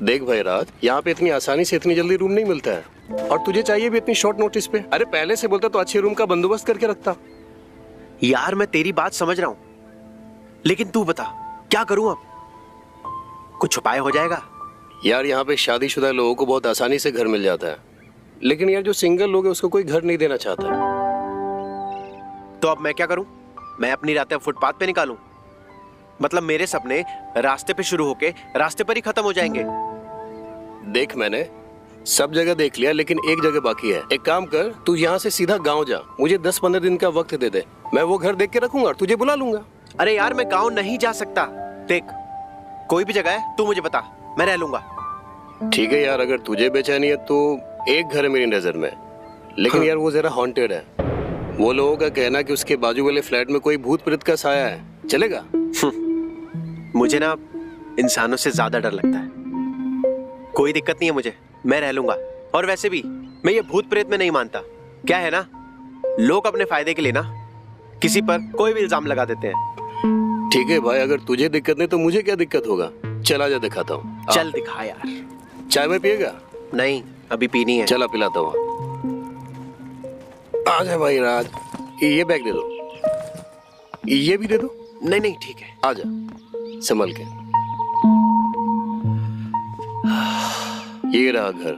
देख भाई राज, यहाँ पे इतनी आसानी से इतनी जल्दी रूम नहीं मिलता है, और तुझे चाहिए भी इतनी शॉर्ट नोटिस पे। अरे पहले से बोलता तो अच्छे रूम का बंदोबस्त करके रखता। यार मैं तेरी बात समझ रहा हूं, लेकिन तू बता क्या करूं अब? कुछ उपाय हो जाएगा? यार यहाँ पे शादीशुदा लोगों को बहुत आसानी से घर मिल जाता है, लेकिन यार जो सिंगल लोग हैं उसको कोई घर नहीं देना चाहता। तो अब मैं क्या करूं? मैं अपनी रातें फुटपाथ पे निकालूं? मतलब मेरे सपने रास्ते पे शुरू होके रास्ते पर ही खत्म हो जाएंगे। देख मैंने सब जगह देख लिया, लेकिन एक जगह बाकी है। एक काम कर, तू यहाँ से सीधा गांव जा, मुझे 10-15 दिन का वक्त दे दे, मैं वो घर देख के रखूंगा और तुझे बुला लूंगा। अरे यार मैं गांव नहीं जा सकता। देख कोई भी जगह है तू मुझे बता, मैं रह लूंगा। ठीक है यार, अगर तुझे बेचैनी है तो एक घर है मेरी नजर में, लेकिन हाँ। यार वो जरा हॉन्टेड है। वो लोगों का कहना कि उसके बाजू वाले फ्लैट में कोई भूत प्रेत का साया है, चलेगा? मुझे ना इंसानों से ज्यादा डर लगता है। कोई दिक्कत नहीं है मुझे, मैं रह लूंगा। और वैसे भी मैं ये भूत प्रेत में नहीं मानता। क्या है ना, लोग अपने फायदे के लिए ना किसी पर कोई भी इल्जाम लगा देते हैं। ठीक है भाई, अगर तुझे दिक्कत नहीं तो मुझे क्या दिक्कत होगा। चला जा, दिखाता हूँ। चल दिखा यार। चाय में पिएगा? नहीं अभी पीनी है। चला पिलाता हूँ। आजा भाई राज, ये बैग दे दो, ये भी दे दो। नहीं नहीं ठीक है। आजा संभल के। ये रहा घर।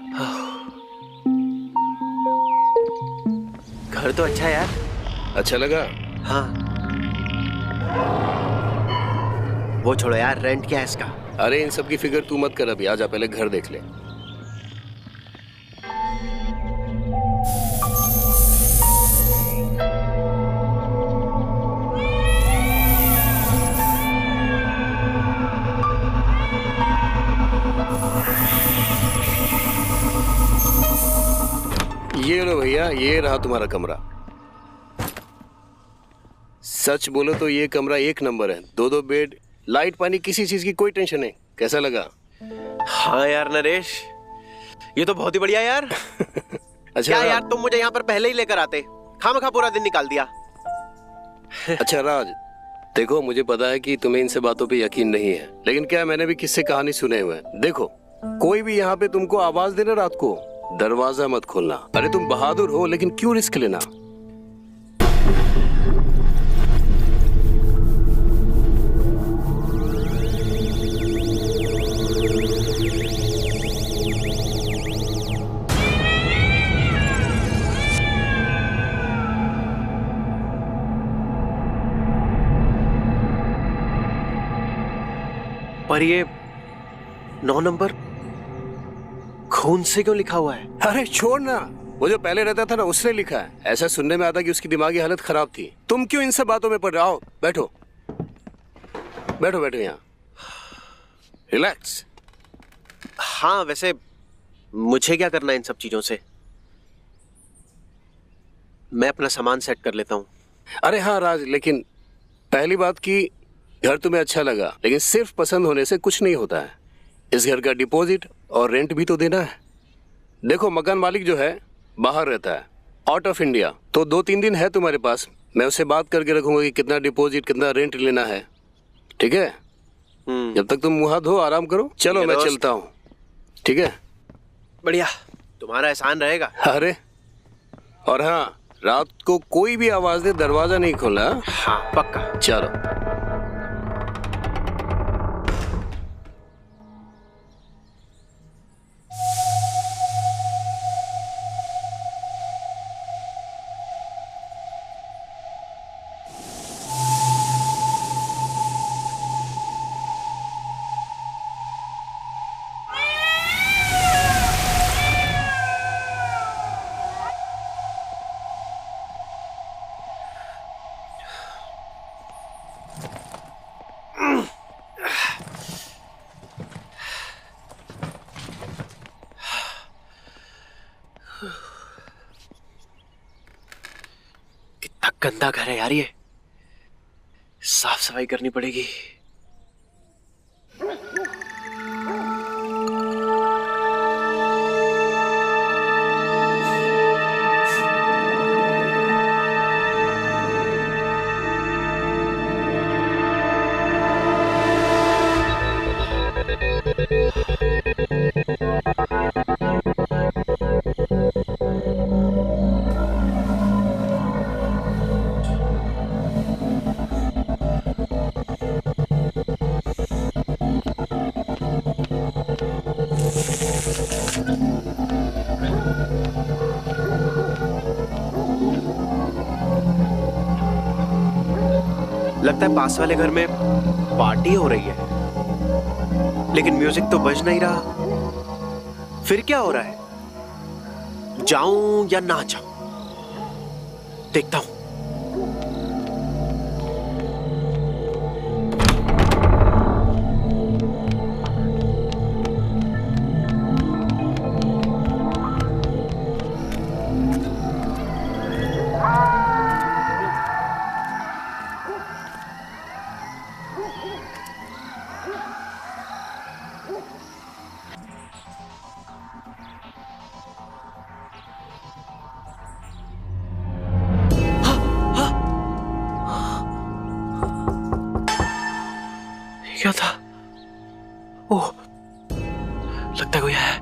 घर तो अच्छा है यार। अच्छा लगा? हाँ। वो छोड़ो यार, रेंट क्या है इसका? अरे इन सब की फिक्र तू मत कर, अभी आजा पहले घर देख ले। ये लो भैया, ये रहा तुम्हारा कमरा। सच बोलो तो ये कमरा एक नंबर है। 2-2 बेड, लाइट पानी, किसी चीज की कोई टेंशन नहीं। कैसा लगा? हाँ यार नरेश, ये तो बहुत ही बढ़िया यार। अच्छा क्या यार, तुम मुझे यहाँ पर पहले ही लेकर आते, खामखा पूरा दिन निकाल दिया। अच्छा राज, देखो मुझे पता है कि तुम्हें इन सब बातों पे यकीन नहीं है, लेकिन क्या मैंने भी किस्से कहानी सुने हुए हैं। देखो कोई भी यहाँ पे तुमको आवाज देना रात को, दरवाजा मत खोलना। अरे तुम बहादुर हो, लेकिन क्यों रिस्क लेना? पर ये 9 नंबर खून से क्यों लिखा हुआ है? अरे छोड़ ना, वो जो पहले रहता था ना उसने लिखा है। ऐसा सुनने में आता कि उसकी दिमागी हालत खराब थी। तुम क्यों इन सब बातों में पड़ रहे हो? बैठो बैठो बैठो, यहाँ रिलैक्स। हाँ वैसे मुझे क्या करना है इन सब चीजों से? मैं अपना सामान सेट कर लेता हूँ। अरे हाँ राज, लेकिन पहली बात की घर तुम्हें अच्छा लगा, लेकिन सिर्फ पसंद होने से कुछ नहीं होता है। इस घर का डिपॉजिट और रेंट भी तो देना है। देखो मकान मालिक जो है बाहर रहता है, आउट ऑफ इंडिया, तो 2-3 दिन है तुम्हारे पास। मैं उससे बात करके रखूंगा कि कितना डिपॉजिट कितना रेंट लेना है, ठीक है? जब तक तुम मुंह हाथ धो आराम करो। चलो मैं चलता हूँ, ठीक है? बढ़िया, तुम्हारा एहसान रहेगा। अरे और हाँ, रात को कोई भी आवाज दे दरवाजा नहीं खोलना। हाँ पक्का। चलो। कितना गंदा घर है यार ये, साफ सफाई करनी पड़ेगी। लगता है पास वाले घर में पार्टी हो रही है, लेकिन म्यूजिक तो बज नहीं रहा। फिर क्या हो रहा है? जाऊं या ना जाऊं? देखता हूं। क्या था? ओह, लगता है कोई है।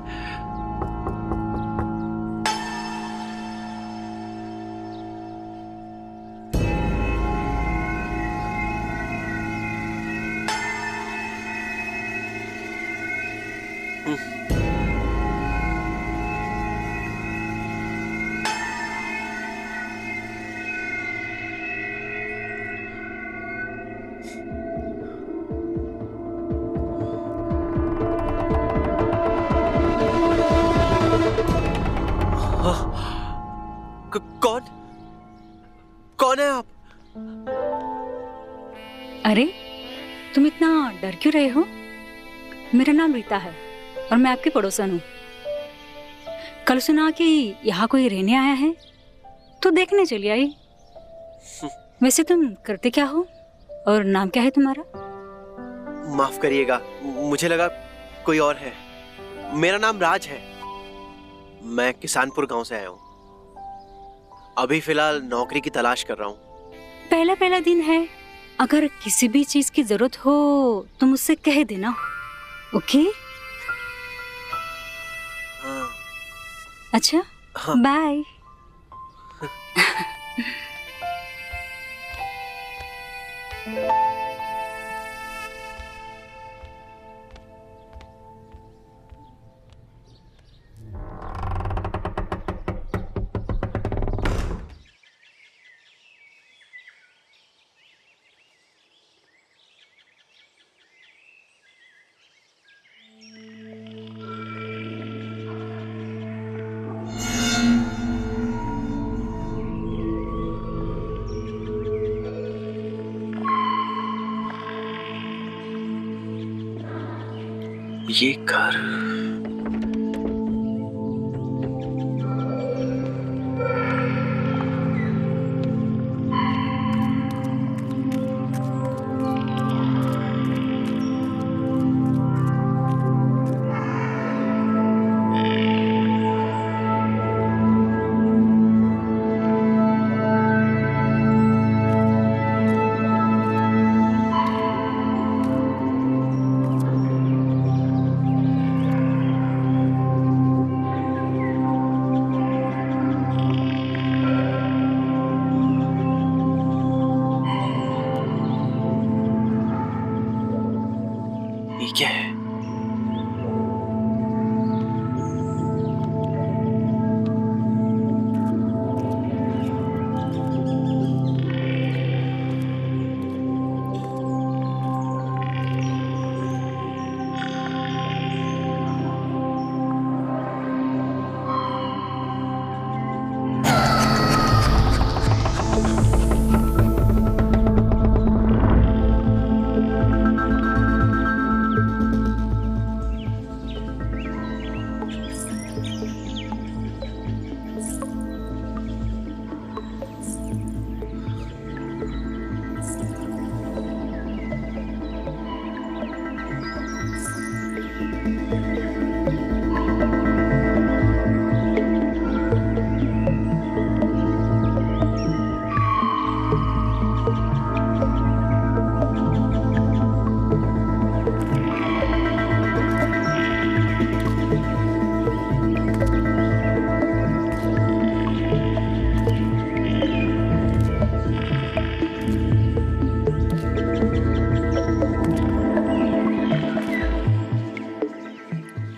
कौन कौन है आप? अरे, तुम इतना डर क्यों रहे हो? मेरा नाम रीता है और मैं आपकी पड़ोसन हूँ। कल सुना कि यहाँ कोई रहने आया है, तो देखने चली आई। वैसे तुम करते क्या हो और नाम क्या है तुम्हारा? माफ करिएगा, मुझे लगा कोई और है। मेरा नाम राज है। मैं किसानपुर गांव से आया हूँ। अभी फिलहाल नौकरी की तलाश कर रहा हूँ। पहला दिन है, अगर किसी भी चीज की जरूरत हो तो मुझसे कह देना, ओके? हाँ। अच्छा, हाँ। बाय। ये घर क्या है?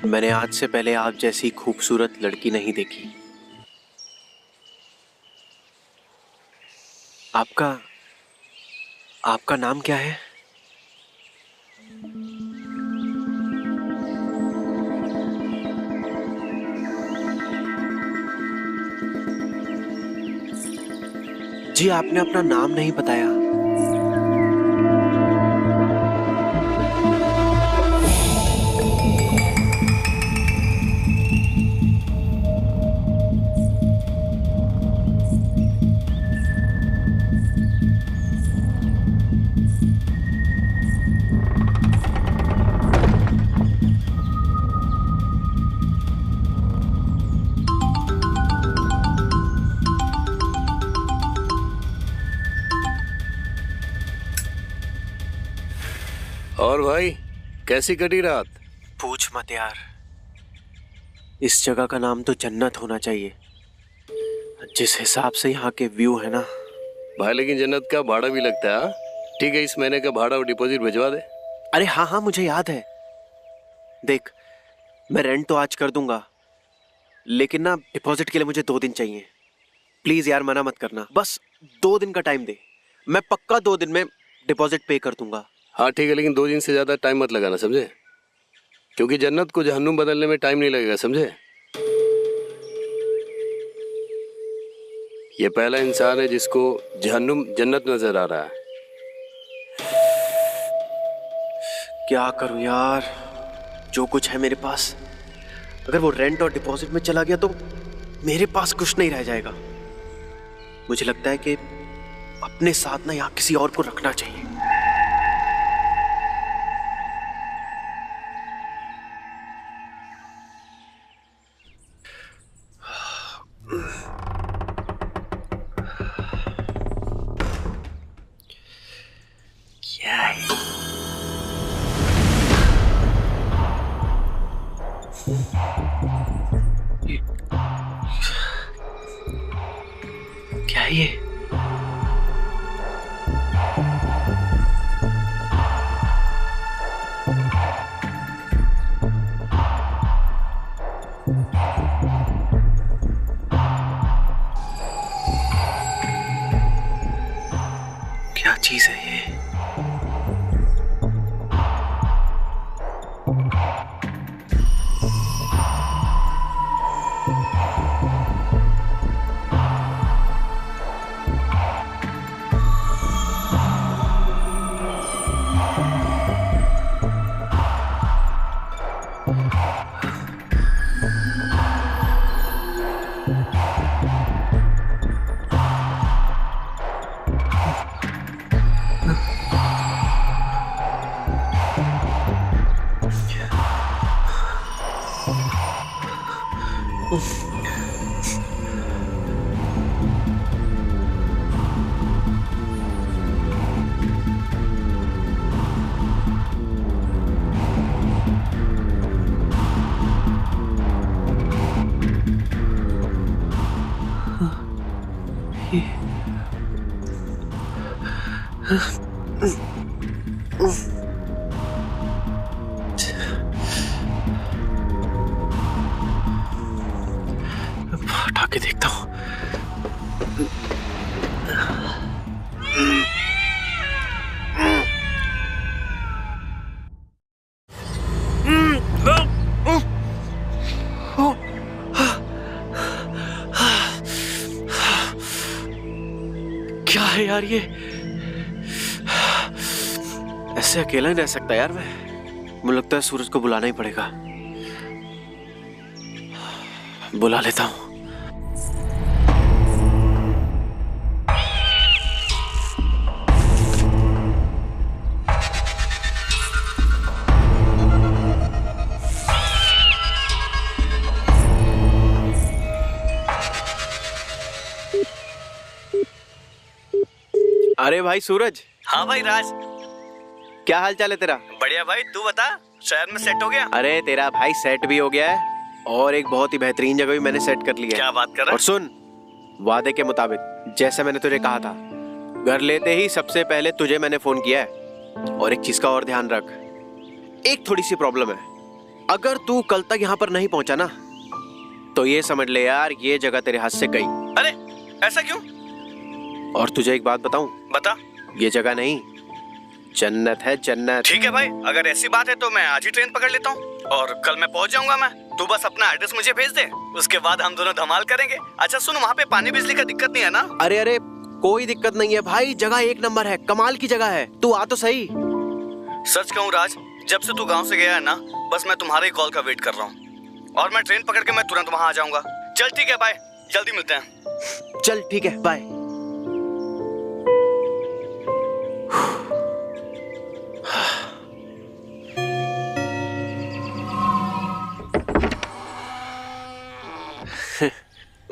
मैंने आज से पहले आप जैसी खूबसूरत लड़की नहीं देखी। आपका आपका नाम क्या है? जी आपने अपना नाम नहीं बताया। और भाई कैसी कटी रात? पूछ मत यार, इस जगह का नाम तो जन्नत होना चाहिए, जिस हिसाब से यहाँ के व्यू है ना। भाई लेकिन जन्नत का भाड़ा भी लगता है। हाँ? ठीक है, इस महीने का भाड़ा और डिपॉजिट भिजवा दे। अरे हाँ हाँ मुझे याद है। देख मैं रेंट तो आज कर दूंगा, लेकिन ना डिपॉजिट के लिए मुझे 2 दिन चाहिए। प्लीज यार मना मत करना, बस 2 दिन का टाइम दे, मैं पक्का 2 दिन में डिपॉजिट पे कर दूंगा। हाँ ठीक है, लेकिन 2 दिन से ज्यादा टाइम मत लगाना, समझे? क्योंकि जन्नत को जहन्नुम बदलने में टाइम नहीं लगेगा, समझे? ये पहला इंसान है जिसको जहन्नुम जन्नत नजर आ रहा है। क्या करूं यार, जो कुछ है मेरे पास, अगर वो रेंट और डिपॉजिट में चला गया तो मेरे पास कुछ नहीं रह जाएगा। मुझे लगता है कि अपने साथ ना यहाँ किसी और को रखना चाहिए। क्या है? क्या है ये? क्या चीज है ये? हटा के देखता हूँ। क्या है यार ये? ऐसे अकेला नहीं रह सकता यार मैं। मुझे लगता है सूरज को बुलाना ही पड़ेगा। बुला लेता हूँ। अरे भाई सूरज। हाँ भाई राज, क्या हाल चाल है तेरा? बढ़िया भाई, तू बता, शहर में सेट हो गया? अरे तेरा भाई सेट भी हो गया है और एक बहुत ही बेहतरीन जगह भी मैंने सेट कर ली है। क्या बात कर रहा है? और सुन, वादे के मुताबिक जैसे मैंने तुझे कहा था, घर लेते ही सबसे पहले तुझे मैंने फोन किया है। और एक चीज का और ध्यान रख, एक थोड़ी सी प्रॉब्लम है। अगर तू कल तक यहाँ पर नहीं पहुंचा ना, तो ये समझ ले यार, ये जगह तेरे हाथ से गई। अरे ऐसा क्यों? और तुझे एक बात बताऊं? बता। ये जगह नहीं, जन्नत है जन्नत। ठीक है भाई, अगर ऐसी बात है तो मैं आज ही ट्रेन पकड़ लेता हूँ और कल मैं पहुँच जाऊंगा। मैं तू बस अपना एड्रेस मुझे भेज दे, उसके बाद हम दोनों धमाल करेंगे। अच्छा सुन, वहाँ पे पानी बिजली का दिक्कत नहीं है ना? अरे अरे कोई दिक्कत नहीं है भाई, जगह एक नंबर है, कमाल की जगह है, तू आ तो सही। सच कहूँ राज, जब से तू गाँव से गया है ना, बस मैं तुम्हारे ही कॉल का वेट कर रहा हूँ और मैं ट्रेन पकड़ के मैं तुरंत वहाँ आ जाऊंगा। चल ठीक है, बाय, जल्दी मिलते हैं। चल ठीक है, बाय।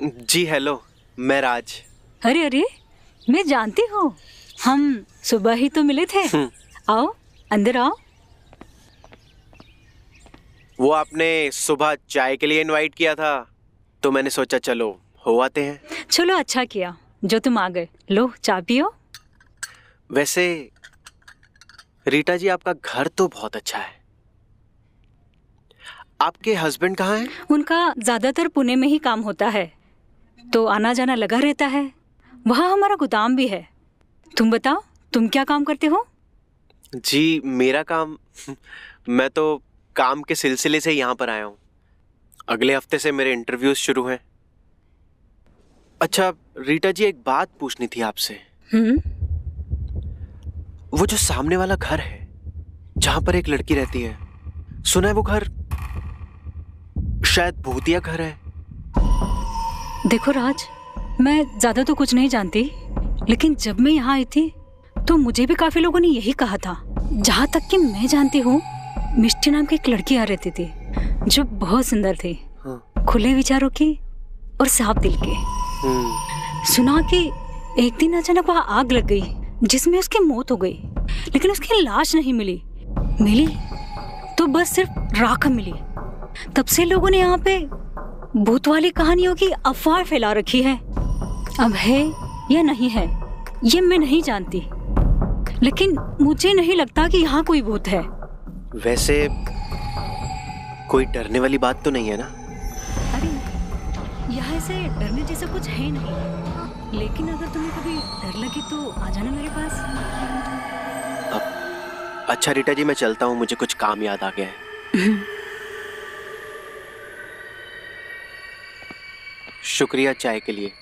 जी हेलो, मैं राज। अरे अरे, मैं जानती हूँ, हम सुबह ही तो मिले थे। आओ अंदर आओ। वो आपने सुबह चाय के लिए इनवाइट किया था तो मैंने सोचा चलो हो आते हैं। चलो अच्छा किया जो तुम आ गए। लो चाय पियो। वैसे रीटा जी, आपका घर तो बहुत अच्छा है। आपके हस्बैंड कहाँ हैं? उनका ज्यादातर पुणे में ही काम होता है, तो आना जाना लगा रहता है। वहाँ हमारा गोदाम भी है। तुम बताओ, तुम क्या काम करते हो? जी मेरा काम, मैं तो काम के सिलसिले से यहाँ पर आया हूँ। अगले हफ्ते से मेरे इंटरव्यूज शुरू हैं। अच्छा रीटा जी, एक बात पूछनी थी आपसे। वो जो सामने वाला घर है जहां पर एक लड़की रहती है, सुना है वो घर शायद भूतिया घर है। देखो राज, मैं ज्यादा तो कुछ नहीं जानती, लेकिन जब मैं यहाँ आई थी तो मुझे भी काफी लोगों ने यही कहा था। जहाँ तक कि मैं जानती हूँ, मिष्टी नाम की एक लड़की आ रहती थी जो बहुत सुंदर थी। हाँ। खुले विचारों की और साफ दिल की। सुना कि एक दिन अचानक वहाँ आग लग गई जिसमें उसकी मौत हो गई, लेकिन उसकी लाश नहीं मिली तो बस सिर्फ राख मिली। तब से लोगों ने यहाँ पे भूत वाली कहानियों की अफवाह फैला रखी है। अब है या नहीं है ये मैं नहीं जानती, लेकिन मुझे नहीं लगता कि यहाँ कोई भूत है। वैसे कोई डरने वाली बात तो नहीं है ना? अरे यहाँ से डरने जैसा कुछ है नहीं, लेकिन अगर तुम्हें कभी डर लगे तो आ जाना मेरे पास। अच्छा रीटा जी, मैं चलता हूँ, मुझे कुछ काम याद आ गया है। शुक्रिया चाय के लिए।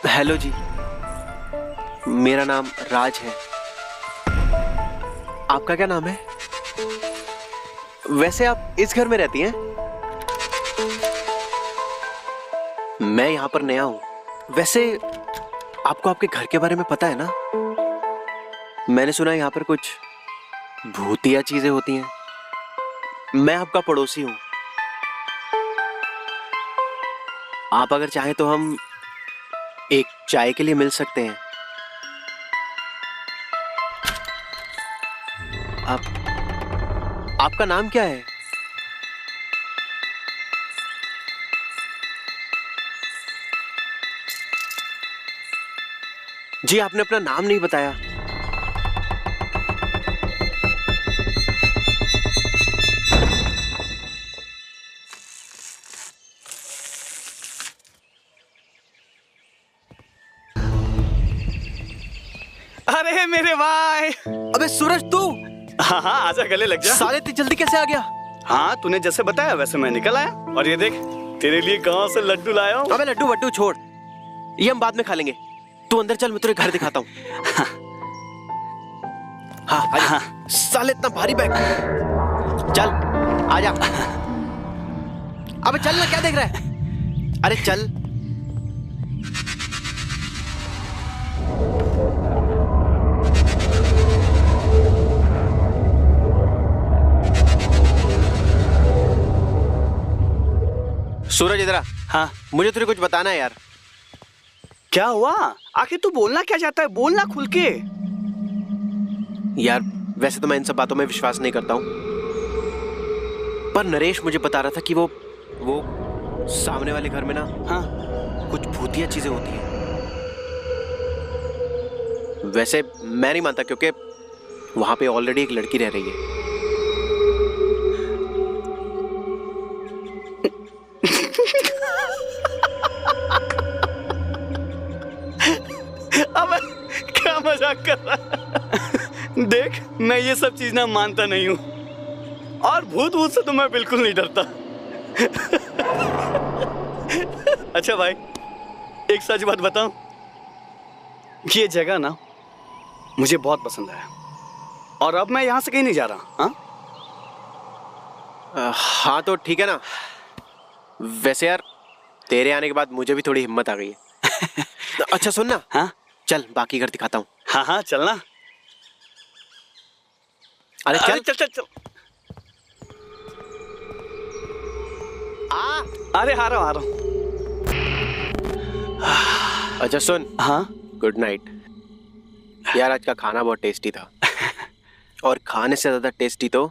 हेलो जी, मेरा नाम राज है। आपका क्या नाम है? वैसे आप इस घर में रहती हैं? मैं यहाँ पर नया हूँ। वैसे आपको आपके घर के बारे में पता है ना? मैंने सुना है यहाँ पर कुछ भूतिया चीजें होती हैं। मैं आपका पड़ोसी हूँ। आप अगर चाहें तो हम एक चाय के लिए मिल सकते हैं। आपका नाम क्या है? जी आपने अपना नाम नहीं बताया। अरे मेरे भाई। अबे सूरज, तू? हाँ हाँ, आजा गले लग जा। साले इतनी जल्दी कैसे आ गया? हाँ, तूने जैसे बताया वैसे मैं निकल आया, और ये देख तेरे लिए गांव से लड्डू लाया हूँ। अबे लड्डू वड्डू छोड़, ये हम बाद में खा लेंगे। तू अंदर चल, मैं तुझे घर दिखाता हूँ। हाँ आजा। साले इतना भारी बैग, चल आजा। अबे चल ना, क्या देख रहा है? अरे चल। सूरज इधर आ। हाँ, मुझे तुझे कुछ बताना है यार। क्या हुआ? आखिर तू बोलना क्या चाहता है? बोलना खुल के। यार वैसे तो मैं इन सब बातों में विश्वास नहीं करता हूँ, पर नरेश मुझे बता रहा था कि वो सामने वाले घर में ना, हाँ, कुछ भूतिया चीजें होती हैं। वैसे मैं नहीं मानता क्योंकि वहां पे ऑलरेडी एक लड़की रह रही है। अब क्या मजाक कर रहा है? देख, मैं ये सब चीज ना मानता नहीं हूं, और भूत से तो मैं बिल्कुल नहीं डरता। अच्छा भाई, एक सच बात बताऊं, ये जगह ना मुझे बहुत पसंद आया, और अब मैं यहां से कहीं नहीं जा रहा। हाँ तो ठीक है ना। वैसे यार तेरे आने के बाद मुझे भी थोड़ी हिम्मत आ गई है। अच्छा सुन ना, हाँ चल बाकी घर दिखाता हूँ। हाँ हाँ चलना। अरे चल चल चल चल। अरे आ रहा हूँ। अच्छा सुन, हाँ गुड नाइट। यार आज का खाना बहुत टेस्टी था, और खाने से ज्यादा टेस्टी तो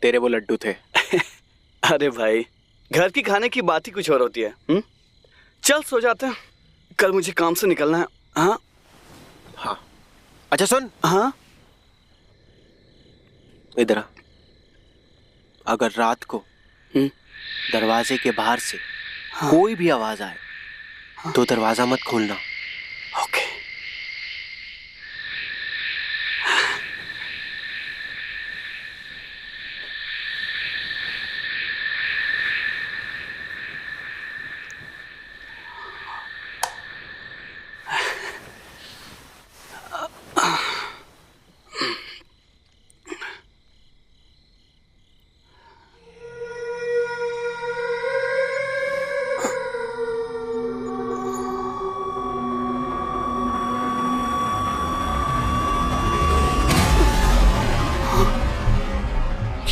तेरे वो लड्डू थे। अरे भाई, घर की खाने की बात ही कुछ और होती है। चल सो जाते हैं, कल मुझे काम से निकलना है। हाँ हाँ। अच्छा सुन, हाँ इधर आ। अगर रात को दरवाजे के बाहर से कोई भी आवाज आए तो दरवाजा मत खोलना। ओके।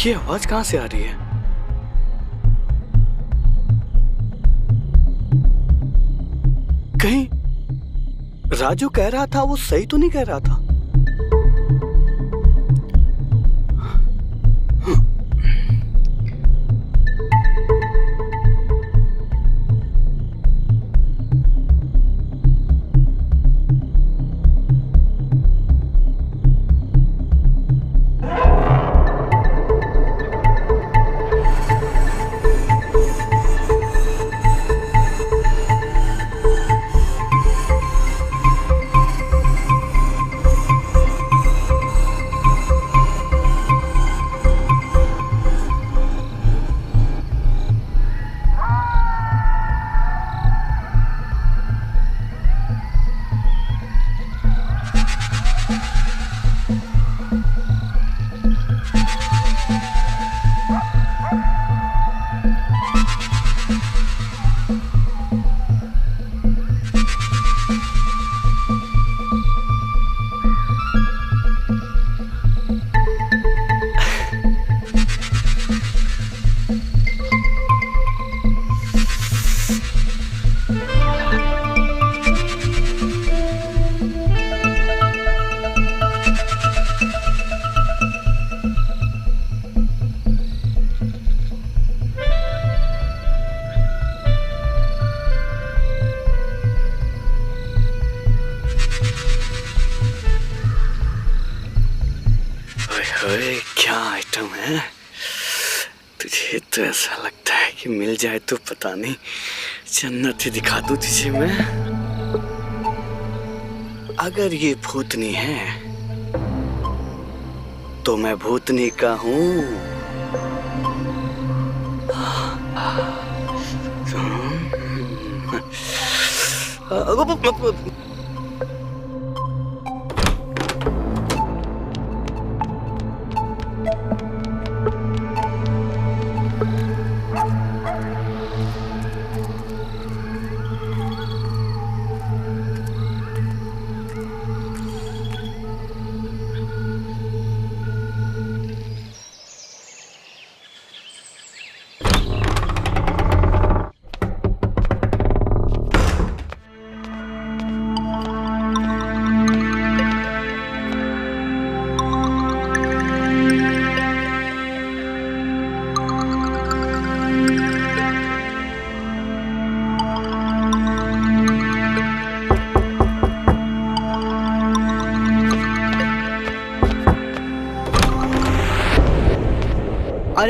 ये आवाज कहां से आ रही है? कहीं राजू कह रहा था वो सही तो नहीं कह रहा था? क्या आइटम है? तुझे तो ऐसा लगता है कि मिल जाए तो पता नहीं जन्नत ही दिखा दूं तुझे मैं। अगर ये भूतनी है तो मैं भूतनी का हूं।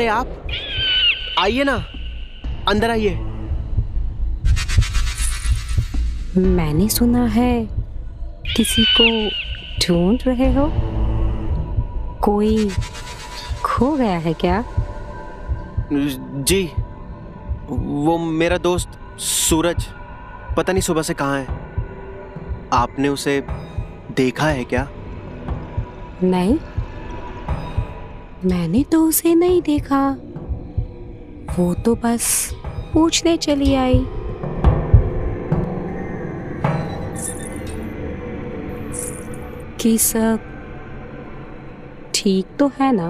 अरे आप आइए ना, अंदर आइए। मैंने सुना है किसी को ढूंढ रहे हो। कोई खो गया है क्या? जी, वो मेरा दोस्त सूरज पता नहीं सुबह से कहाँ है। आपने उसे देखा है क्या? नहीं, मैंने तो उसे नहीं देखा। वो तो बस पूछने चली आई। कि सब ठीक तो है ना?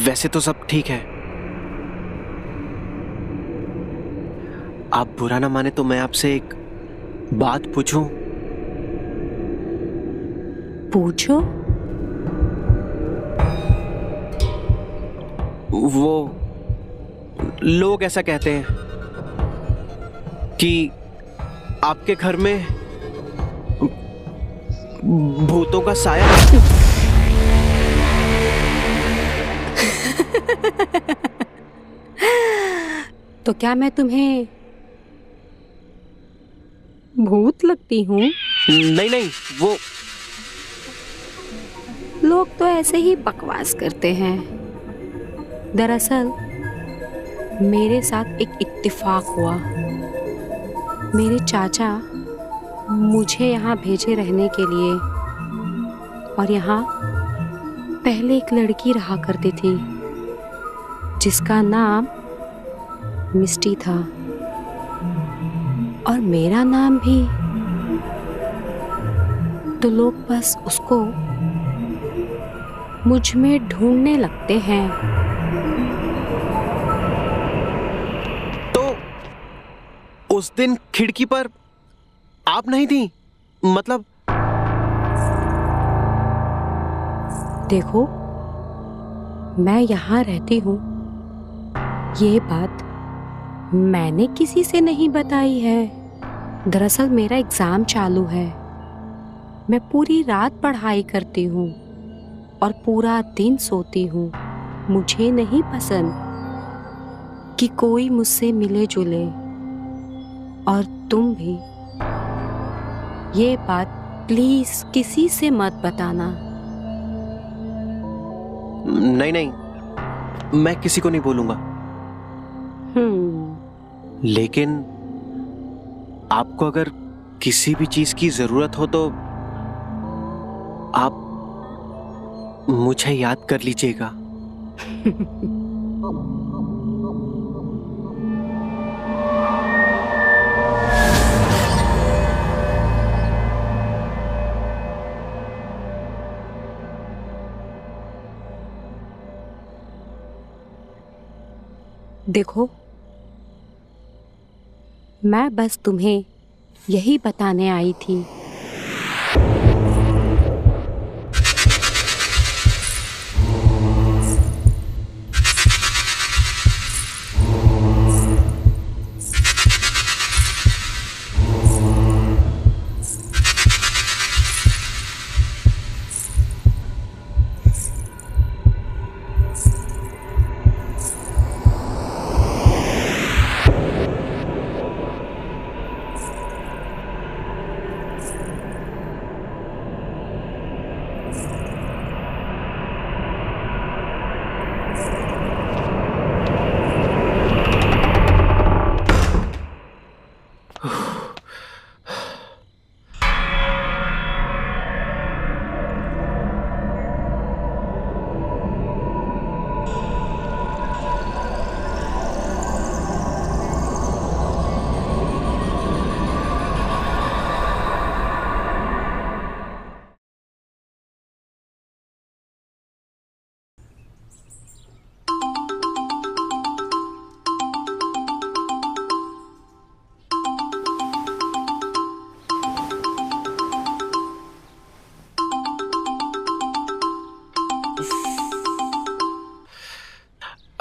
वैसे तो सब ठीक है। आप बुरा ना माने तो मैं आपसे एक बात पूछूं? पूछो। वो लोग ऐसा कहते हैं कि आपके घर में भूतों का साया। तो क्या मैं तुम्हें भूत लगती हूँ? नहीं नहीं, वो लोग तो ऐसे ही बकवास करते हैं। दरअसल मेरे साथ एक इत्तेफाक हुआ। मेरे चाचा मुझे यहाँ भेजे रहने के लिए, और यहाँ पहले एक लड़की रहा करती थी जिसका नाम मिस्टी था, और मेरा नाम भी। तो लोग बस उसको मुझ में ढूंढने लगते हैं। तो उस दिन खिड़की पर आप नहीं थी? मतलब देखो, मैं यहाँ रहती हूँ, ये बात मैंने किसी से नहीं बताई है। दरअसल मेरा एग्जाम चालू है। मैं पूरी रात पढ़ाई करती हूँ और पूरा दिन सोती हूँ। मुझे नहीं पसंद कि कोई मुझसे मिले जुले, और तुम भी। ये बात प्लीज किसी से मत बताना। नहीं नहीं, मैं किसी को नहीं बोलूंगा। लेकिन आपको अगर किसी भी चीज की जरूरत हो तो आप मुझे याद कर लीजिएगा। देखो, मैं बस तुम्हें यही बताने आई थी।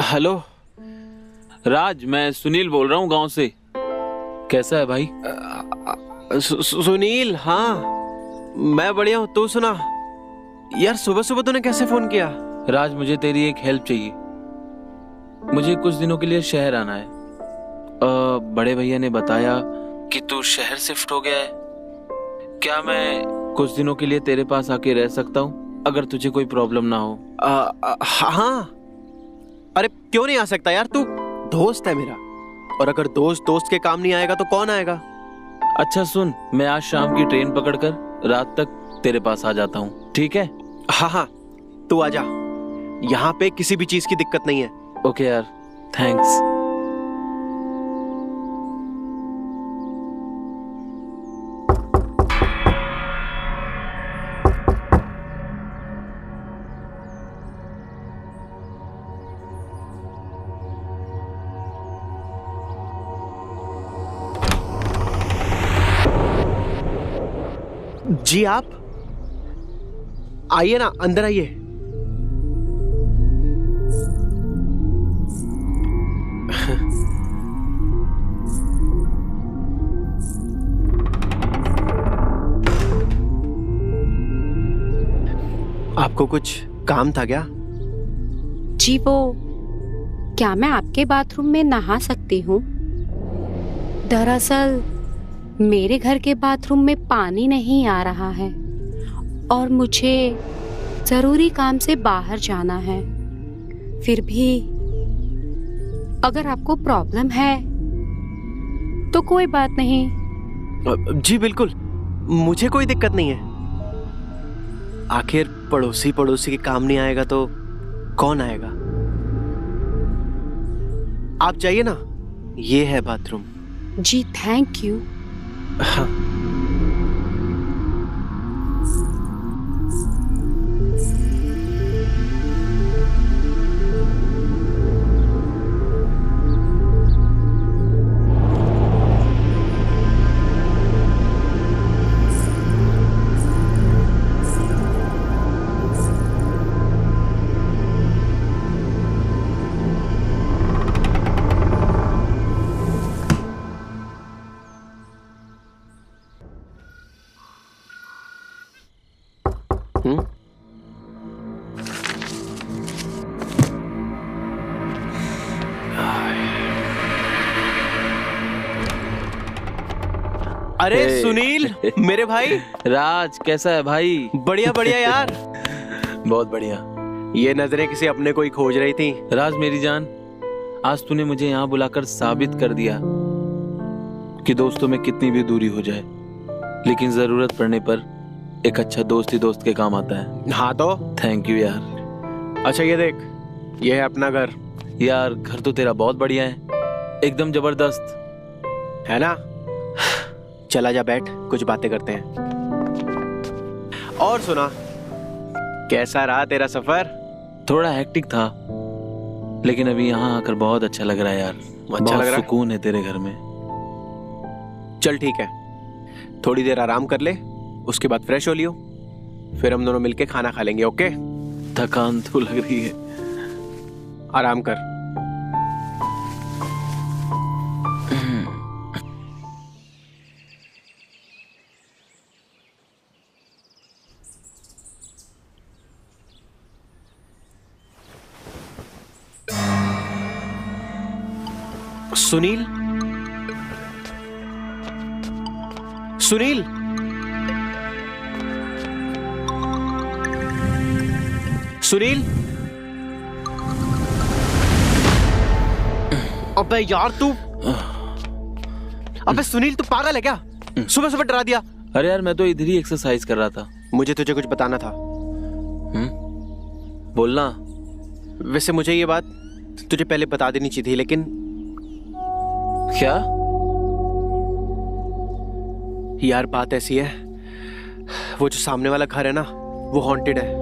हेलो राज, मैं सुनील बोल रहा हूँ गांव से। कैसा है भाई? सुनील, हाँ मैं बढ़िया हूँ, तू सुना? यार सुबह सुबह तूने कैसे फोन किया? राज, मुझे तेरी एक हेल्प चाहिए। मुझे कुछ दिनों के लिए शहर आना है। बड़े भैया ने बताया कि तू शहर शिफ्ट हो गया है। क्या मैं कुछ दिनों के लिए तेरे पास आके रह सकता हूँ, अगर तुझे कोई प्रॉब्लम ना हो? हाँ, अरे क्यों नहीं आ सकता यार, तू दोस्त है मेरा, और अगर दोस्त दोस्त के काम नहीं आएगा तो कौन आएगा? अच्छा सुन, मैं आज शाम की ट्रेन पकड़कर रात तक तेरे पास आ जाता हूँ, ठीक है? हाँ, तू आजा, यहाँ पे किसी भी चीज की दिक्कत नहीं है। ओके यार, थैंक्स। जी आप आइए ना, अंदर आइए। आपको कुछ काम था क्या? जी वो, क्या मैं आपके बाथरूम में नहा सकती हूँ? दरअसल मेरे घर के बाथरूम में पानी नहीं आ रहा है और मुझे जरूरी काम से बाहर जाना है। फिर भी अगर आपको प्रॉब्लम है तो कोई बात नहीं। जी बिल्कुल, मुझे कोई दिक्कत नहीं है। आखिर पड़ोसी पड़ोसी के काम नहीं आएगा तो कौन आएगा? आप जाइए ना, ये है बाथरूम। Ji thank you. हाँ। अरे सुनील, मेरे भाई। राज, कैसा है भाई? बढ़िया बढ़िया यार। बहुत बढ़िया। ये नजरें किसी अपने को ही खोज रही थी। राज मेरी जान, आज तूने मुझे यहाँ बुलाकर साबित कर दिया कि दोस्तों में कितनी भी दूरी हो जाए, लेकिन जरूरत पड़ने पर एक अच्छा दोस्त ही दोस्त के काम आता है। हाँ तो थैंक यू यार। अच्छा ये देख, ये है अपना घर। यार घर तो तेरा बहुत बढ़िया है, एकदम जबरदस्त है ना? चला जा, बैठ, कुछ बातें करते हैं। और सुना, कैसा रहा तेरा सफर? थोड़ा हेक्टिक था, लेकिन अभी यहाँ आकर बहुत अच्छा लग रहा है यार। अच्छा लग रहा है? सुकून है तेरे घर में। चल ठीक है, थोड़ी देर आराम कर ले, उसके बाद फ्रेश हो लियो, फिर हम दोनों मिलके खाना खा लेंगे। ओके? थकान तो लग रही है। आराम कर। सुनील, सुनील, सुनील। अबे यार तू, अबे सुनील तू पागल है क्या? सुबह सुबह डरा दिया। अरे यार मैं तो इधर ही एक्सरसाइज कर रहा था। मुझे तुझे कुछ बताना था। बोलना। वैसे मुझे ये बात तुझे पहले बता देनी चाहिए थी, लेकिन क्या? यार बात ऐसी है, वो जो सामने वाला घर है ना, वो हॉन्टेड है,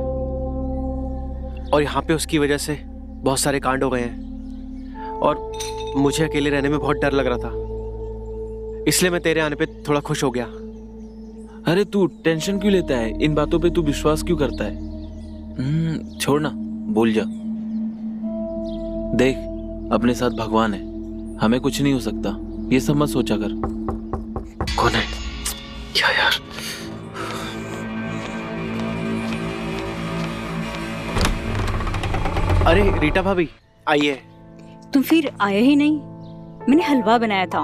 और यहाँ पे उसकी वजह से बहुत सारे कांड हो गए हैं, और मुझे अकेले रहने में बहुत डर लग रहा था, इसलिए मैं तेरे आने पे थोड़ा खुश हो गया। अरे तू टेंशन क्यों लेता है? इन बातों पे तू विश्वास क्यों करता है? छोड़ ना, भूल जा। देख, अपने साथ भगवान है, हमें कुछ नहीं हो सकता, ये सब मत सोचा कर। कौन है? अरे रीटा भाभी आइए। तुम फिर आए ही नहीं। मैंने हलवा बनाया था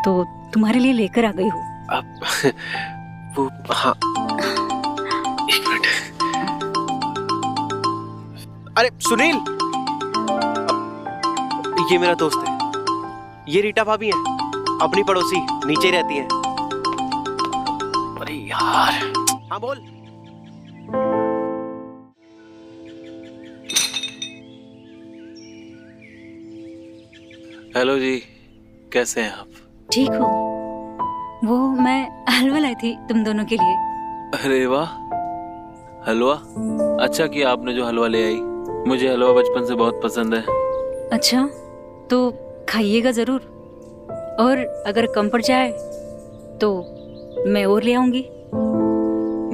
तो तुम्हारे लिए लेकर आ गई हूँ। अब वो हाँ, एक मिनट। अरे सुनील, ये मेरा दोस्त है, ये रीटा भाभी है, अपनी पड़ोसी, नीचे रहती है। अरे यार, हाँ बोल। हेलो जी, कैसे हैं आप? ठीक हो? वो मैं हलवा लाई थी तुम दोनों के लिए। अरे वाह, हलवा? अच्छा किया आपने जो हलवा ले आई। मुझे हलवा बचपन से बहुत पसंद है। अच्छा, तो खाइएगा जरूर, और अगर कम पड़ जाए तो मैं और ले आऊंगी।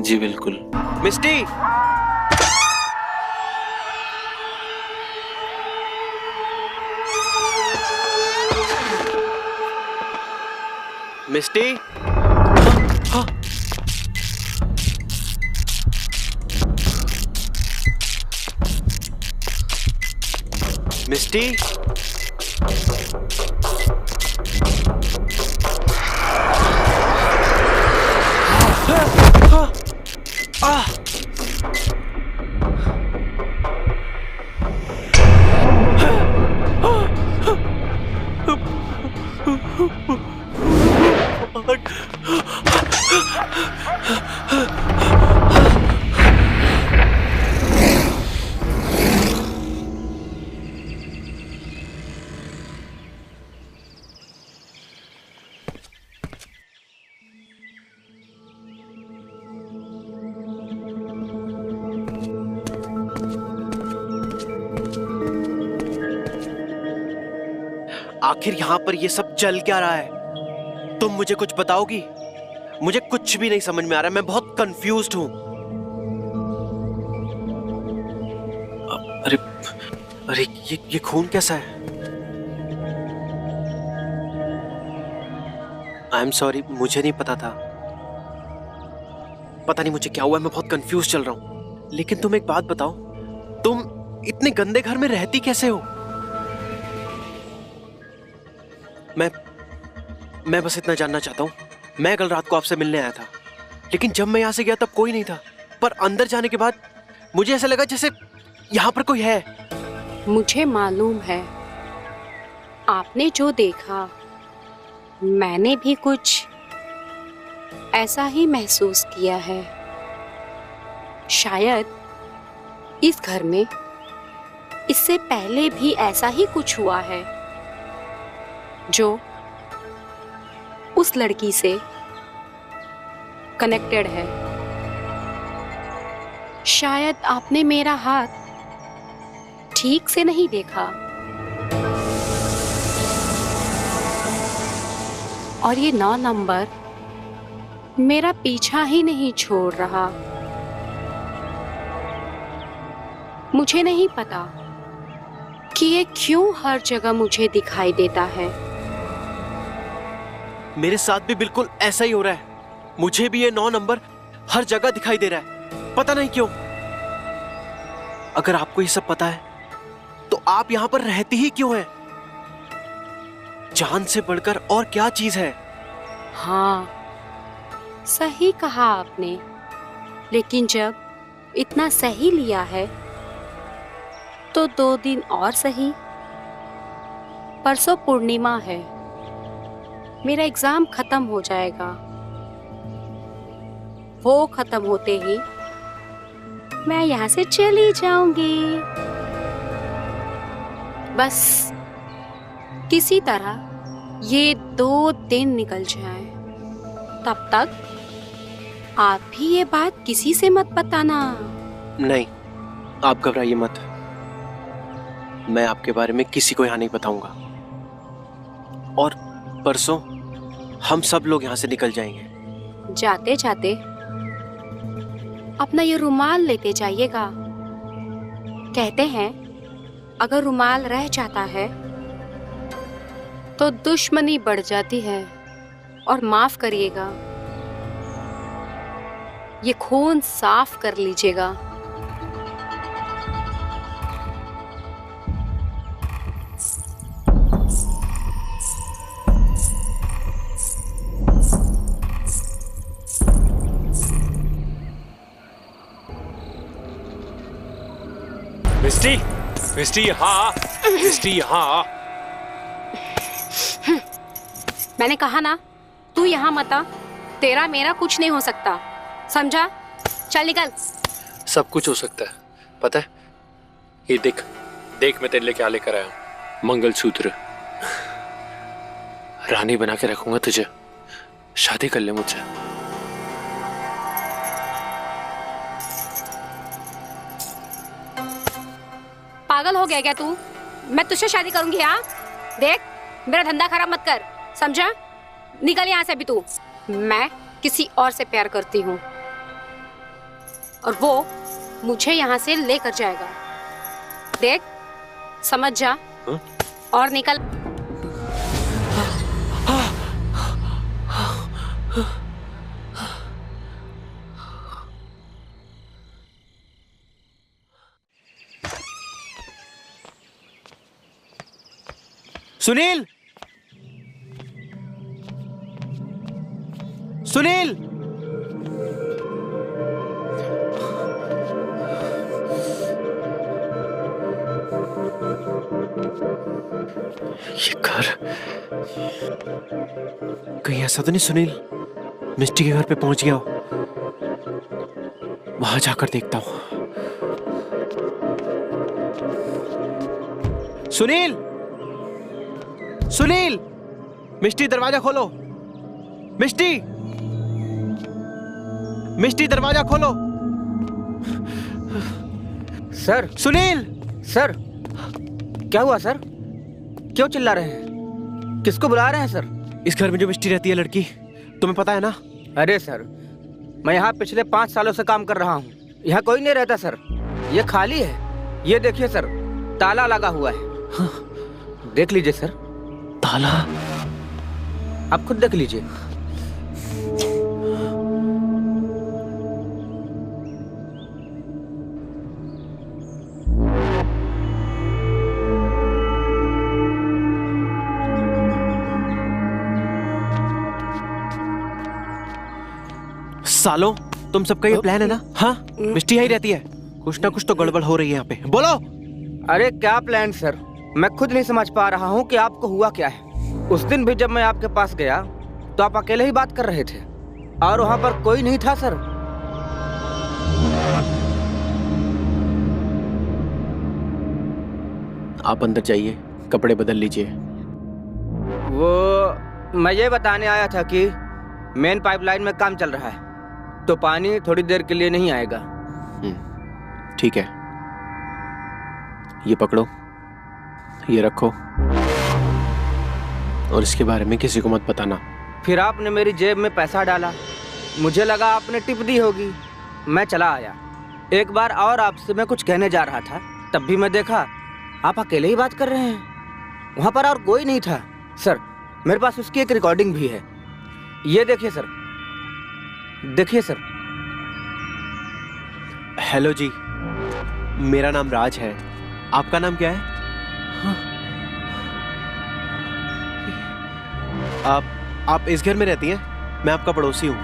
जी बिल्कुल। मिस्टी, मिस्टी, हाँ, मिस्टी, आखिर यहां पर ये सब चल क्या रहा है? तुम मुझे कुछ बताओगी? मुझे कुछ भी नहीं समझ में आ रहा है, मैं बहुत कंफ्यूज्ड हूं। अरे अरे ये खून कैसा है? आई एम सॉरी, मुझे नहीं पता था। पता नहीं मुझे क्या हुआ है, मैं बहुत कंफ्यूज चल रहा हूं। लेकिन तुम एक बात बताओ, तुम इतने गंदे घर में रहती कैसे हो? मैं बस इतना जानना चाहता हूँ। मैं कल रात को आपसे मिलने आया था, लेकिन जब मैं यहाँ से गया तब कोई नहीं था। पर अंदर जाने के बाद मुझे ऐसा लगा जैसे यहाँ पर कोई है। मुझे मालूम है, आपने जो देखा मैंने भी कुछ ऐसा ही महसूस किया है। शायद इस घर में इससे पहले भी ऐसा ही कुछ हुआ है जो उस लड़की से कनेक्टेड है। शायद आपने मेरा हाथ ठीक से नहीं देखा, और ये 9 नंबर मेरा पीछा ही नहीं छोड़ रहा। मुझे नहीं पता कि ये क्यों हर जगह मुझे दिखाई देता है। मेरे साथ भी बिल्कुल ऐसा ही हो रहा है। मुझे भी ये 9 नंबर हर जगह दिखाई दे रहा है, पता नहीं क्यों। अगर आपको ये सब पता है तो आप यहां पर रहती ही क्यों हैं? जान से बढ़कर और क्या चीज है? हाँ, सही कहा आपने। लेकिन जब इतना सही लिया है तो 2 दिन और सही। परसों पूर्णिमा है, मेरा एग्जाम खत्म हो जाएगा। वो खत्म होते ही मैं यहाँ से चली जाऊंगी। बस किसी तरह ये 2 दिन निकल जाएं। तब तक आप भी ये बात किसी से मत बताना। नहीं, आप घबराइए मत। मैं आपके बारे में किसी को यहाँ नहीं बताऊंगा। और परसों हम सब लोग यहाँ से निकल जाएंगे। जाते जाते अपना ये रुमाल लेते जाइएगा। कहते हैं अगर रुमाल रह जाता है तो दुश्मनी बढ़ जाती है। और माफ करिएगा, ये खून साफ कर लीजिएगा। मिस्टी, मिस्टी यहाँ, मिस्टी यहाँ। मैंने कहा ना, तू यहाँ मत आ। तेरा मेरा कुछ नहीं हो सकता, समझा? चल निकल। सब कुछ हो सकता है, पता है? ये देख, देख मैं तेरे लिए क्या लेकर आया हूँ। मंगलसूत्र। रानी बना के रखूंगा तुझे। शादी कर ले मुझसे। पागल हो गया क्या तू? मैं तुझसे शादी करूंगी? हाँ देख, मेरा धंधा खराब मत कर, समझा? निकल यहाँ से भी तू। मैं किसी और से प्यार करती हूँ और वो मुझे यहाँ से लेकर जाएगा। देख, समझ जा। और निकल। सुनील, सुनील, ये घर कहीं ऐसा तो नहीं सुनील मिस्टी के घर पे पहुंच गया हो? वहां जाकर देखता हूं। सुनील, सुनील, मिस्टी दरवाजा खोलो। मिस्टी, मिस्टी दरवाजा खोलो। सर, सुनील, सर, क्या हुआ सर? क्यों चिल्ला रहे हैं? किसको बुला रहे हैं सर? इस घर में जो मिस्टी रहती है लड़की, तुम्हें पता है ना? अरे सर, मैं यहाँ पिछले 5 सालों से काम कर रहा हूँ। यहाँ कोई नहीं रहता सर, ये खाली है। ये देखिए सर, ताला लगा हुआ है। हाँ, देख लीजिए सर। ताला? आप खुद देख लीजिए। सालों, तुम सबका ये प्लान है ना? हाँ, मिस्टी यही रहती है। कुछ ना कुछ तो गड़बड़ हो रही है यहाँ पे। बोलो। अरे क्या प्लान सर, मैं खुद नहीं समझ पा रहा हूँ कि आपको हुआ क्या है। उस दिन भी जब मैं आपके पास गया तो आप अकेले ही बात कर रहे थे और वहाँ पर कोई नहीं था सर। आप अंदर जाइए, कपड़े बदल लीजिए। वो मैं ये बताने आया था कि मेन पाइपलाइन में काम चल रहा है तो पानी थोड़ी देर के लिए नहीं आएगा। ठीक है, ये पकड़ो, ये रखो और इसके बारे में किसी को मत बताना। फिर आपने मेरी जेब में पैसा डाला, मुझे लगा आपने टिप दी होगी, मैं चला आया। एक बार और आपसे मैं कुछ कहने जा रहा था, तब भी मैं देखा आप अकेले ही बात कर रहे हैं। वहाँ पर और कोई नहीं था। सर, मेरे पास उसकी एक रिकॉर्डिंग भी है, ये देखिए सर, देखिए सर। हेलो जी, मेरा नाम राज है। आपका नाम क्या है? हाँ। आप इस घर में रहती हैं? मैं आपका पड़ोसी हूँ।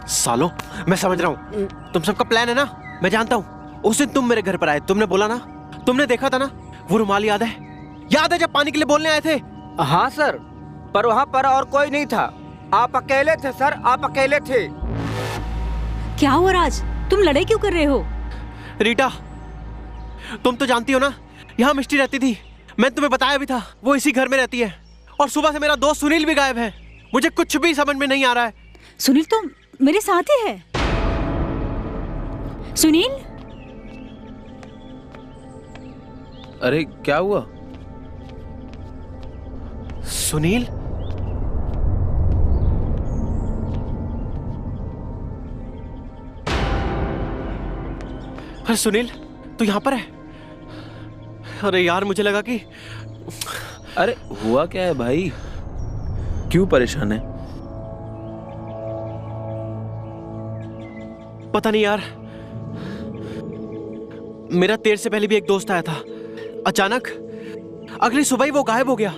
सालों, मैं समझ रहा हूँ तुम सबका प्लान है ना, मैं जानता हूँ। उस दिन तुम मेरे घर पर आए, तुमने बोला ना, तुमने देखा था ना वो रुमाल, याद है? याद है जब पानी के लिए बोलने आए थे? हाँ सर, पर वहाँ पर और कोई नहीं था, आप अकेले थे सर, आप अकेले थे। क्या हुआ राज, तुम लड़ाई क्यों कर रहे हो? रीटा, तुम तो जानती हो ना यहाँ मिस्टी रहती थी, मैं तुम्हें बताया भी था, वो इसी घर में रहती है। और सुबह से मेरा दोस्त सुनील भी गायब है, मुझे कुछ भी समझ में नहीं आ रहा है। सुनील तो मेरे साथ ही है। सुनील, अरे क्या हुआ? सुनील? अरे सुनील, तू यहाँ पर है? अरे यार, मुझे लगा कि... अरे हुआ क्या है भाई, क्यों परेशान है? पता नहीं यार, मेरा देर से पहले भी एक दोस्त आया था, अचानक अगली सुबह ही वो गायब हो गया।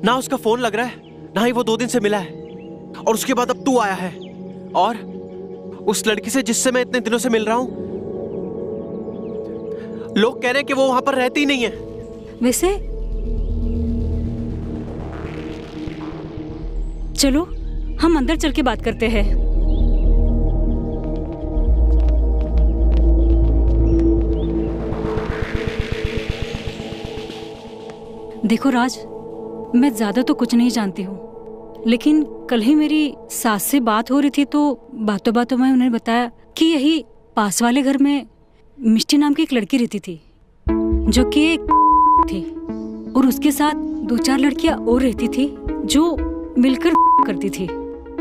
ना उसका फोन लग रहा है, ना ही वो 2 दिन से मिला है। और उसके बाद अब तू आया है और उस लड़की से जिससे मैं इतने दिनों से मिल रहा हूं, लोग कह रहे हैं कि वो वहां पर रहती ही नहीं है। वैसे चलो हम अंदर चल के बात करते हैं। देखो राज, मैं ज्यादा तो कुछ नहीं जानती हूँ, लेकिन कल ही मेरी सास से बात हो रही थी तो बातों बातों में उन्होंने बताया कि यही पास वाले घर में मिष्टी नाम की एक लड़की रहती थी, जो कि एक थी और उसके साथ 2-4 लड़कियां और रहती थी जो मिलकर करती थी।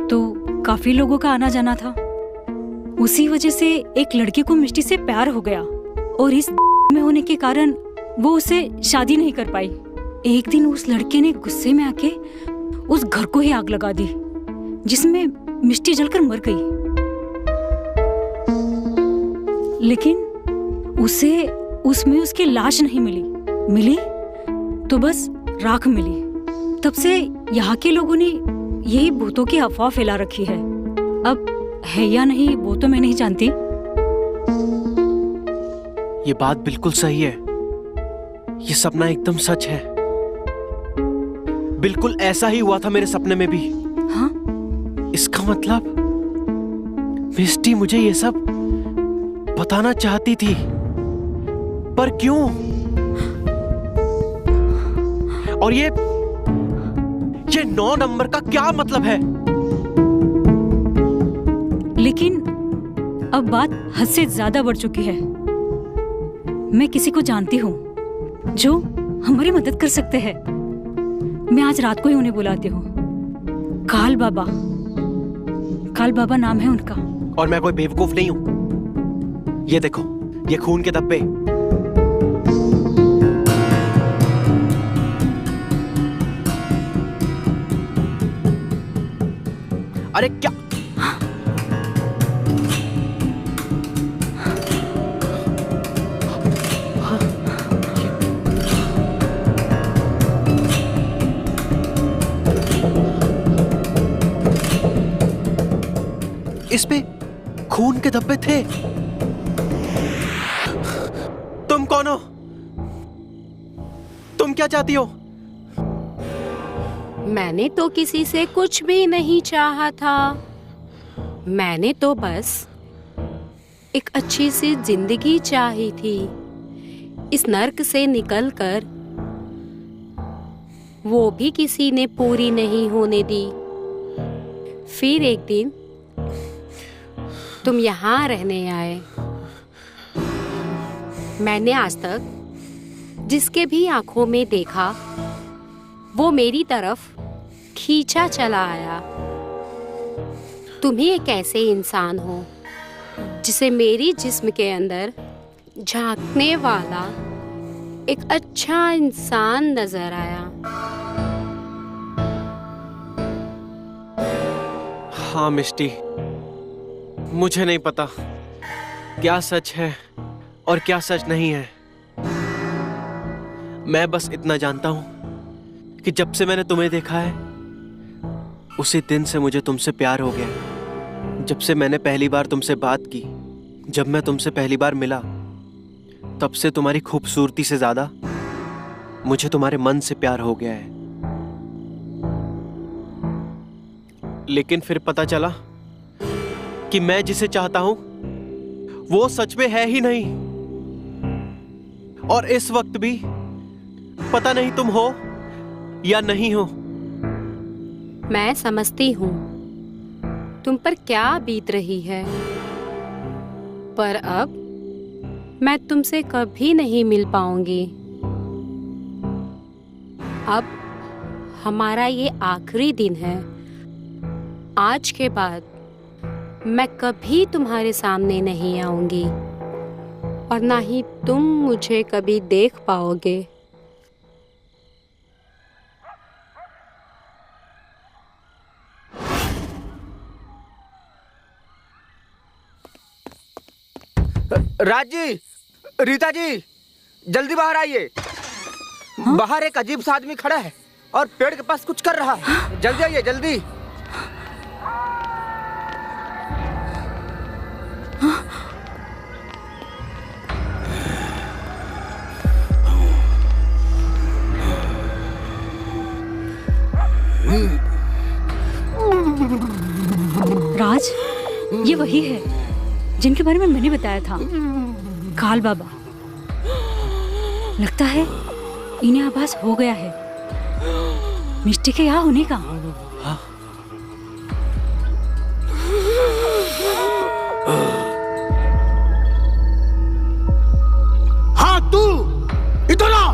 तो काफी लोगों का आना जाना था। उसी वजह से एक लड़की को मिष्टी से प्यार हो गया और इस में होने के कारण वो उसे शादी नहीं कर पाई। एक दिन उस लड़के ने गुस्से में आके उस घर को ही आग लगा दी, जिसमें मिष्टी जलकर मर गई। लेकिन उसे उसमें उसकी लाश नहीं मिली तो बस राख मिली। तब से यहाँ के लोगों ने यही भूतों की अफवाह फैला रखी है। अब है या नहीं वो तो मैं नहीं जानती। ये बात बिल्कुल सही है, ये सपना एकदम सच है। बिल्कुल ऐसा ही हुआ था मेरे सपने में भी। हाँ? इसका मतलब मिष्टी मुझे ये सब बताना चाहती थी, पर क्यों? और ये 9 नंबर का क्या मतलब है? लेकिन अब बात हद से ज्यादा बढ़ चुकी है। मैं किसी को जानती हूँ जो हमारी मदद कर सकते हैं। मैं आज रात को ही उन्हें बुलाती हूँ। काल बाबा नाम है उनका। और मैं कोई बेवकूफ नहीं हूं। ये देखो, ये खून के धब्बे। अरे क्या? इस पे खून के धब्बे थे। तुम कौन हो? तुम क्या चाहती हो? मैंने तो किसी से कुछ भी नहीं चाहा था। मैंने तो बस एक अच्छी सी जिंदगी चाही थी। इस नर्क से निकलकर वो भी किसी ने पूरी नहीं होने दी। फिर एक दिन तुम यहाँ रहने आए। मैंने आज तक जिसके भी आंखों में देखा वो मेरी तरफ खींचा चला आया। तुम ही एक ऐसे इंसान हो जिसे मेरी जिस्म के अंदर झांकने वाला एक अच्छा इंसान नजर आया। हाँ मिष्टी, मुझे नहीं पता क्या सच है और क्या सच नहीं है। मैं बस इतना जानता हूं कि जब से मैंने तुम्हें देखा है उसी दिन से मुझे तुमसे प्यार हो गया। जब से मैंने पहली बार तुमसे बात की, जब मैं तुमसे पहली बार मिला, तब से तुम्हारी खूबसूरती से ज्यादा मुझे तुम्हारे मन से प्यार हो गया है। लेकिन फिर पता चला कि मैं जिसे चाहता हूं वो सच में है ही नहीं। और इस वक्त भी पता नहीं तुम हो या नहीं हो। मैं समझती हूँ तुम पर क्या बीत रही है, पर अब मैं तुमसे कभी नहीं मिल पाऊंगी। अब हमारा ये आखिरी दिन है। आज के बाद मैं कभी तुम्हारे सामने नहीं आऊंगी और ना ही तुम मुझे कभी देख पाओगे। राज जी, रीता जी, जल्दी बाहर आइए। बाहर एक अजीब सा आदमी खड़ा है और पेड़ के पास कुछ कर रहा है। जल्दी आइए, जल्दी। ये वही है जिनके बारे में मैंने बताया था, काल बाबा। लगता है इन्हें आभास हो गया है मिष्टी के यहाँ होने का। हाँ तू इधर आ।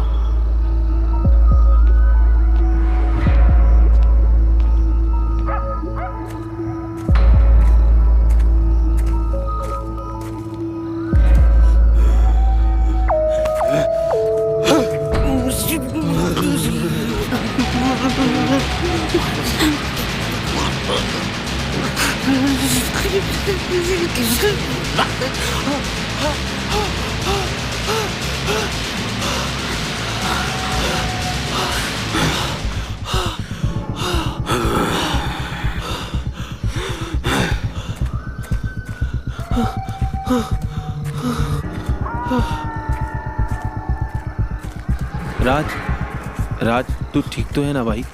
राज, तू ठीक तो है ना भाई?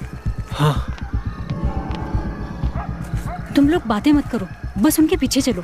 हाँ। तुम लोग बातें मत करो, बस उनके पीछे चलो।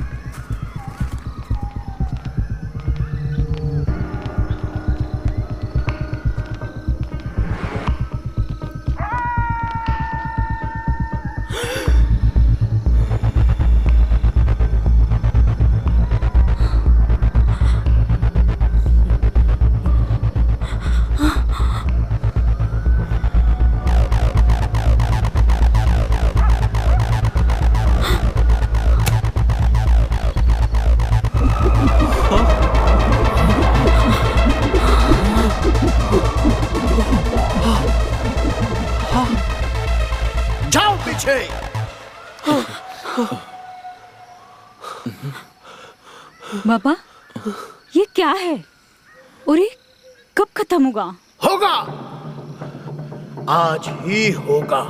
जाओ पीछे। बाबा, ये क्या है और ये कब खत्म होगा? होगा, आज ही होगा।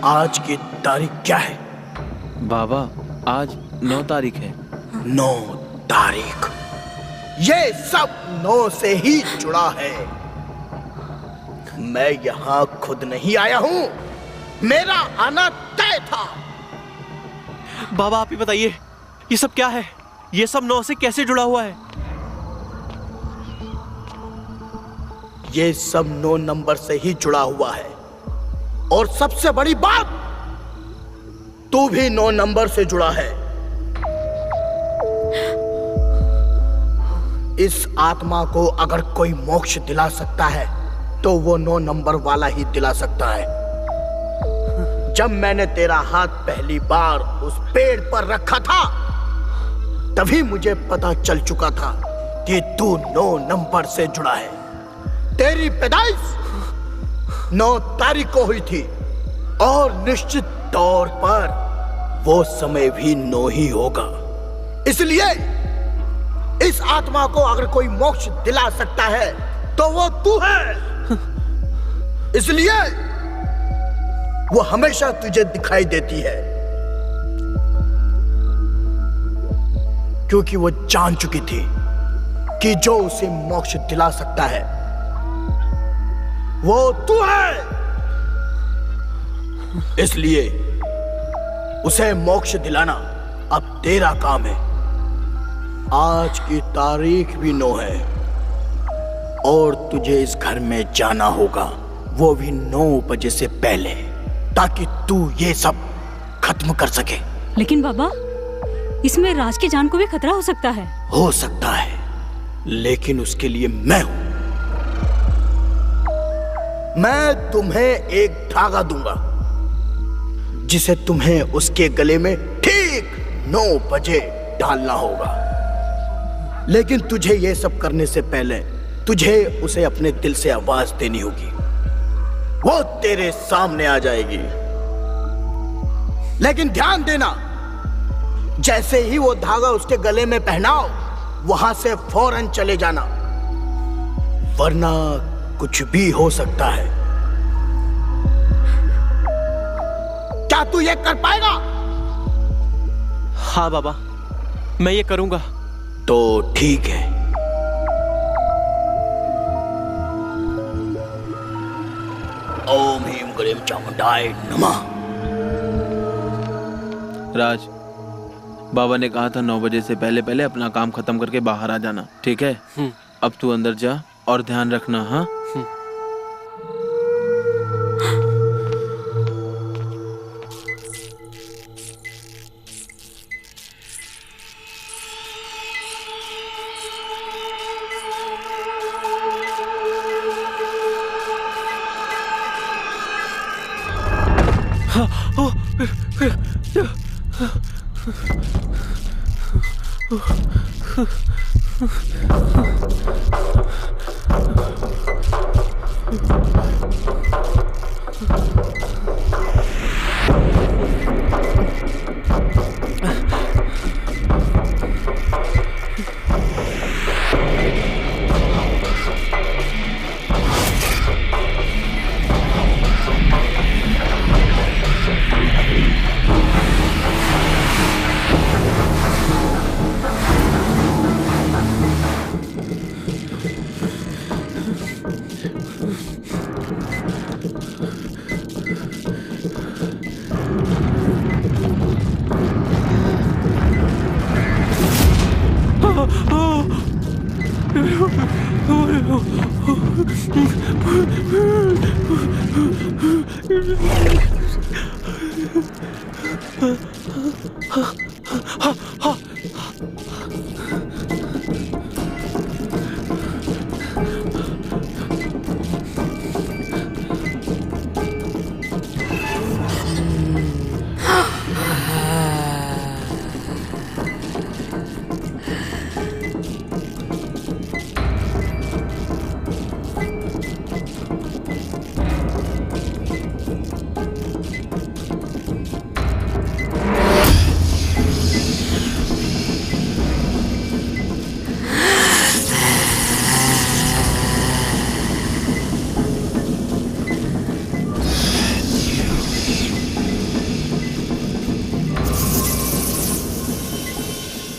आज की तारीख क्या है? बाबा, आज 9 तारीख है। 9 तारीख। ये सब 9 से ही जुड़ा है। मैं यहाँ खुद नहीं आया हूँ, मेरा आना तय था। बाबा आप ही बताइए, ये सब क्या है? ये सब 9 से कैसे जुड़ा हुआ है? ये सब 9 नंबर से ही जुड़ा हुआ है। और सबसे बड़ी बात, तू भी 9 नंबर से जुड़ा है। इस आत्मा को अगर कोई मोक्ष दिला सकता है तो वो 9 नंबर वाला ही दिला सकता है। जब मैंने तेरा हाथ पहली बार उस पेड़ पर रखा था, तभी मुझे पता चल चुका था कि तू 9 नंबर से जुड़ा है। तेरी पैदाइश 9 तारीख को हुई थी और निश्चित तौर पर वो समय भी 9 ही होगा। इसलिए इस आत्मा को अगर कोई मोक्ष दिला सकता है तो वो तू है। इसलिए वो हमेशा तुझे दिखाई देती है, क्योंकि वो जान चुकी थी कि जो उसे मोक्ष दिला सकता है वो तू है। इसलिए उसे मोक्ष दिलाना अब तेरा काम है। आज की तारीख भी 9 है और तुझे इस घर में जाना होगा, वो भी 9 बजे से पहले, ताकि तू ये सब खत्म कर सके। लेकिन बाबा, इसमें राज की जान को भी खतरा हो सकता है। हो सकता है, लेकिन उसके लिए मैं हूं। मैं तुम्हें एक धागा दूंगा जिसे तुम्हें उसके गले में ठीक 9 बजे डालना होगा। लेकिन तुझे ये सब करने से पहले तुझे उसे अपने दिल से आवाज देनी होगी। वो तेरे सामने आ जाएगी। लेकिन ध्यान देना, जैसे ही वो धागा उसके गले में पहनाओ, वहां से फौरन चले जाना, वरना कुछ भी हो सकता है। क्या तू ये कर पाएगा? हाँ बाबा, मैं ये करूंगा। तो ठीक है। ओम ह्रीं क्लीं चामुंडाय नमः। राज, बाबा ने कहा था 9 बजे से पहले पहले अपना काम खत्म करके बाहर आ जाना, ठीक है? अब तू अंदर जा और ध्यान रखना। हाँ,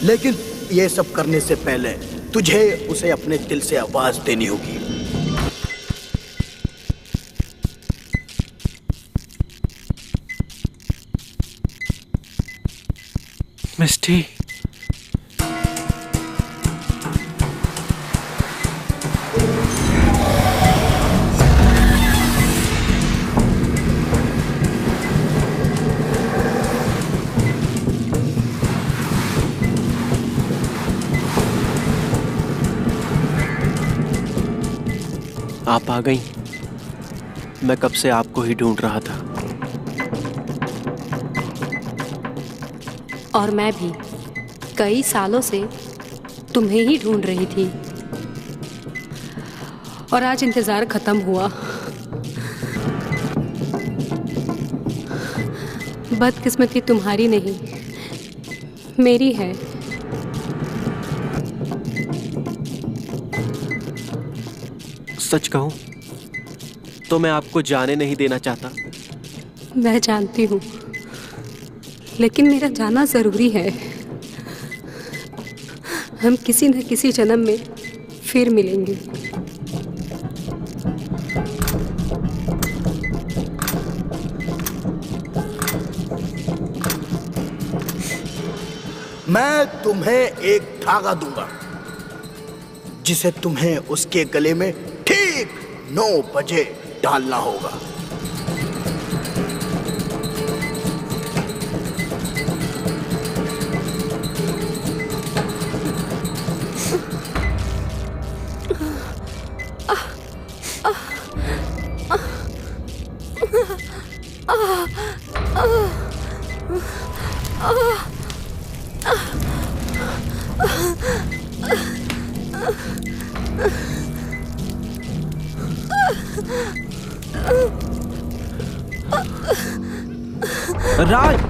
लेकिन ये सब करने से पहले तुझे उसे अपने दिल से आवाज देनी होगी। मिस्टी, आप आ गई। मैं कब से आपको ही ढूंढ रहा था। और मैं भी कई सालों से तुम्हें ही ढूंढ रही थी, और आज इंतजार खत्म हुआ। बदकिस्मती तुम्हारी नहीं, मेरी है। सच कहूं तो मैं आपको जाने नहीं देना चाहता। मैं जानती हूँ, लेकिन मेरा जाना जरूरी है। हम किसी न किसी जन्म में फिर मिलेंगे। मैं तुम्हें एक धागा दूंगा जिसे तुम्हें उसके गले में ठीक 9 बजे डालना होगा। राज,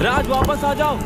राज वापस आ जाओ।